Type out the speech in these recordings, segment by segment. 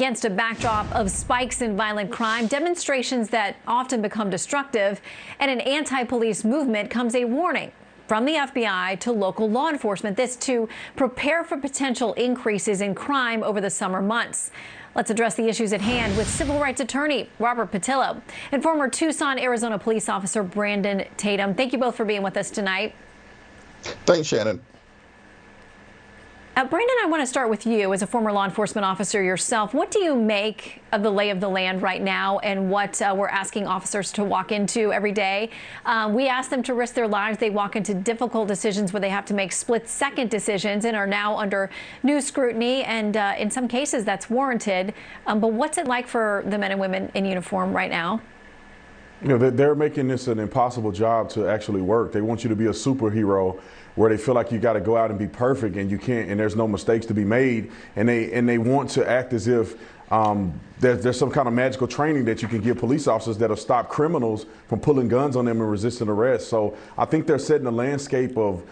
against a backdrop of spikes in violent crime, demonstrations that often become destructive, and an anti-police movement comes a warning from the FBI to local law enforcement. This to prepare for potential increases in crime over the summer months. Let's address the issues at hand with civil rights attorney Robert Patillo and former Tucson, Arizona police officer Brandon Tatum. Thank you both for being with us tonight. Thanks, Shannon. Brandon, I want to start with you as a former law enforcement officer yourself. What do you make of the lay of the land right now and what we're asking officers to walk into every day? We ask them to risk their lives. They walk into difficult decisions where they have to make split-second decisions and are now under new scrutiny, and in some cases that's warranted. But what's it like for the men and women in uniform right now? You know, they're making this an impossible job to actually work. They want you to be a superhero where they feel like you got to go out and be perfect and you can't, and there's no mistakes to be made. And they want to act as if there's some kind of magical training that you can give police officers that'll stop criminals from pulling guns on them and resisting arrest. So I think they're setting a landscape of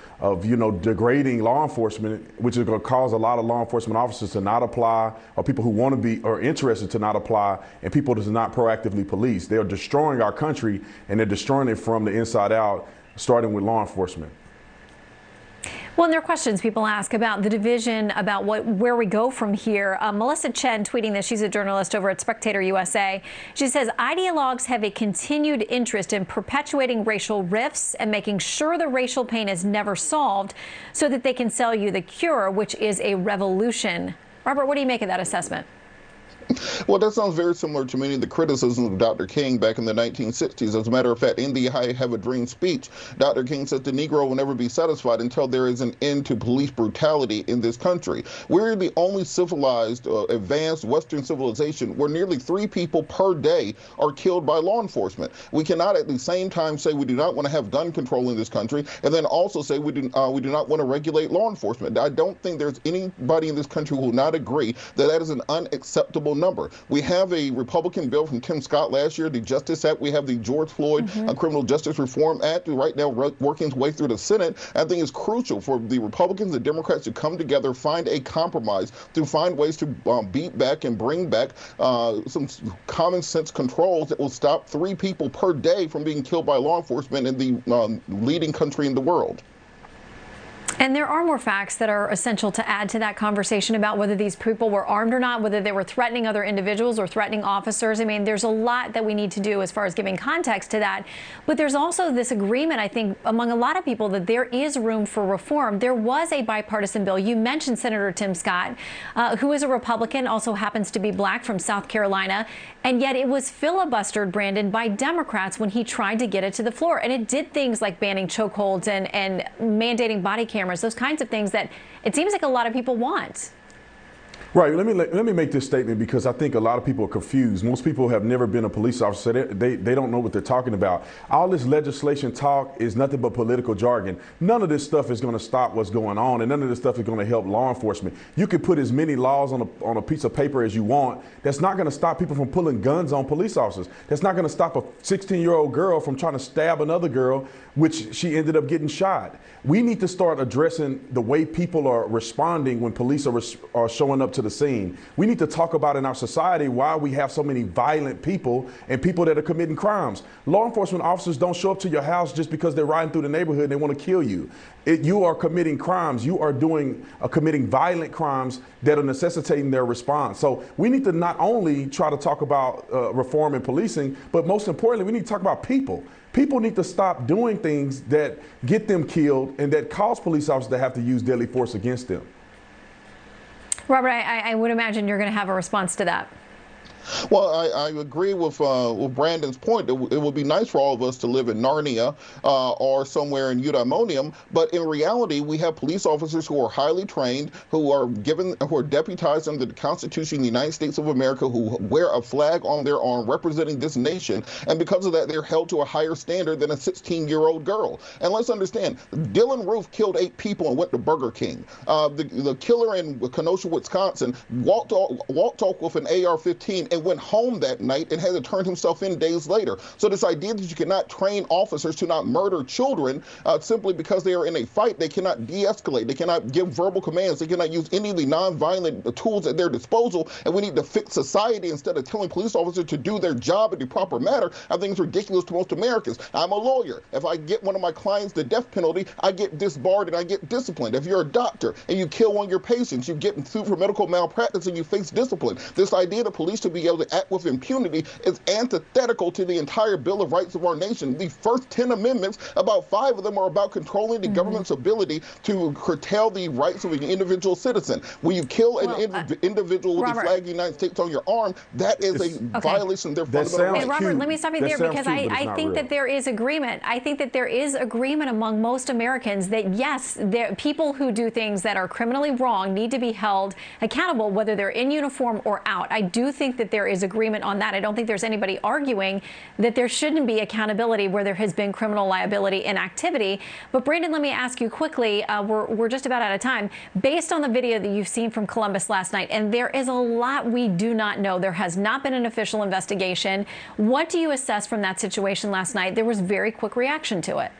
degrading law enforcement, which is going to cause a lot of law enforcement officers to not apply, or people who want to be or interested to not apply, and people to not proactively police. They're destroying our country, and they're destroying it from the inside out, starting with law enforcement. Well, and there are questions people ask about the division, about where we go from here. Melissa Chens tweeting this. She's a journalist over at Spectator USA. She says, ideologues have a continued interest in perpetuating racial rifts and making sure the racial pain is never solved so that they can sell you the cure, which is a revolution. Robert, what do you make of that assessment? Well, that sounds very similar to many of the criticisms of Dr. King back in the 1960s. As a matter of fact, in the I Have a Dream speech, Dr. King said the Negro will never be satisfied until there is an end to police brutality in this country. We're the only civilized, advanced Western civilization where nearly 3 people per day are killed by law enforcement. We cannot at the same time say we do not want to have gun control in this country and then also say we do not want to regulate law enforcement. I don't think there's anybody in this country who will not agree that that is an unacceptable number. We have a Republican bill from Tim Scott last year, the Justice Act. We have the George Floyd Criminal Justice Reform Act right now working its way through the Senate. I think it's crucial for the Republicans and Democrats to come together, find a compromise, to find ways to beat back and bring back some common sense controls that will stop 3 people per day from being killed by law enforcement in the leading country in the world. And there are more facts that are essential to add to that conversation about whether these people were armed or not, whether they were threatening other individuals or threatening officers. I mean, there's a lot that we need to do as far as giving context to that. But there's also this agreement, I think, among a lot of people that there is room for reform. There was a bipartisan bill. You mentioned Senator Tim Scott, who is a Republican, also happens to be black, from South Carolina. And yet it was filibustered, Brandon, by Democrats when he tried to get it to the floor. And it did things like banning chokeholds and mandating body cameras, those kinds of things that it seems like a lot of people want. Right. Let me make this statement because I think a lot of people are confused. Most people have never been a police officer. They don't know what they're talking about. All this legislation talk is nothing but political jargon. None of this stuff is going to stop what's going on, and none of this stuff is going to help law enforcement. You can put as many laws on a piece of paper as you want. That's not going to stop people from pulling guns on police officers. That's not going to stop a 16-year-old girl from trying to stab another girl, which she ended up getting shot. We need to start addressing the way people are responding when police are showing up to the scene. We need to talk about in our society why we have so many violent people and people that are committing crimes. Law enforcement officers don't show up to your house just because they're riding through the neighborhood and they want to kill you. You are committing crimes. You are committing violent crimes that are necessitating their response. So we need to not only try to talk about reform and policing, but most importantly, we need to talk about people. People need to stop doing things that get them killed and that cause police officers to have to use deadly force against them. Robert, I would imagine you're going to have a response to that. Well, I agree with Brandon's point. It would be nice for all of us to live in Narnia or somewhere in Eudaimonium, but in reality, we have police officers who are highly trained, who are deputized under the Constitution of the United States of America, who wear a flag on their arm representing this nation, and because of that, they're held to a higher standard than a 16-year-old girl. And let's understand, Dylan Roof killed 8 people and went to Burger King. The killer in Kenosha, Wisconsin, walked off with an AR-15 and and went home that night and had to turn himself in days later. So this idea that you cannot train officers to not murder children simply because they are in a fight, they cannot de-escalate, they cannot give verbal commands, they cannot use any of the non-violent tools at their disposal, and we need to fix society instead of telling police officers to do their job in the proper manner, I think it's ridiculous to most Americans. I'm a lawyer. If I get one of my clients the death penalty, I get disbarred and I get disciplined. If you're a doctor and you kill one of your patients, you get sued for medical malpractice and you face discipline. This idea that police should be able to act with impunity is antithetical to the entire Bill of Rights of our nation. The first 10 amendments, about 5 of them are about controlling the government's ability to curtail the rights of an individual citizen. When you kill an individual with the flag of the United States on your arm, that is a violation of their fundamental rights. And Robert, let me stop you there because I think that there is agreement. I think that there is agreement among most Americans that yes, people who do things that are criminally wrong need to be held accountable, whether they're in uniform or out. I do think that there is agreement on that. I don't think there's anybody arguing that there shouldn't be accountability where there has been criminal liability and activity. But Brandon, let me ask you quickly, we're just about out of time. Based on the video that you've seen from Columbus last night, and there is a lot we do not know. There has not been an official investigation. What do you assess from that situation last night? There was very quick reaction to it.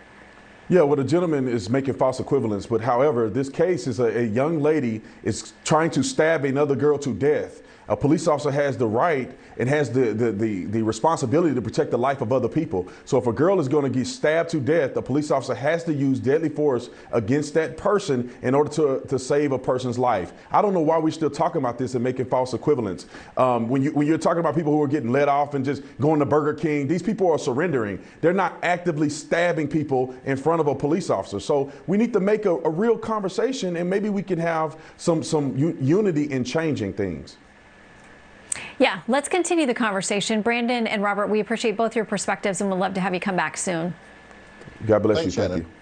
Yeah, well, the gentleman is making false equivalence, but however, this case is a young lady is trying to stab another girl to death. A police officer has the right and has the responsibility to protect the life of other people. So if a girl is going to get stabbed to death, the police officer has to use deadly force against that person in order to save a person's life. I don't know why we're still talking about this and making false equivalence. When you're talking about people who are getting let off and just going to Burger King, these people are surrendering. They're not actively stabbing people in front of a police officer. So we need to make a real conversation, and maybe we can have some unity in changing things. Yeah, let's continue the conversation. Brandon and Robert, we appreciate both your perspectives and we'd love to have you come back soon. God bless Thanks, you. Thank Shannon. you.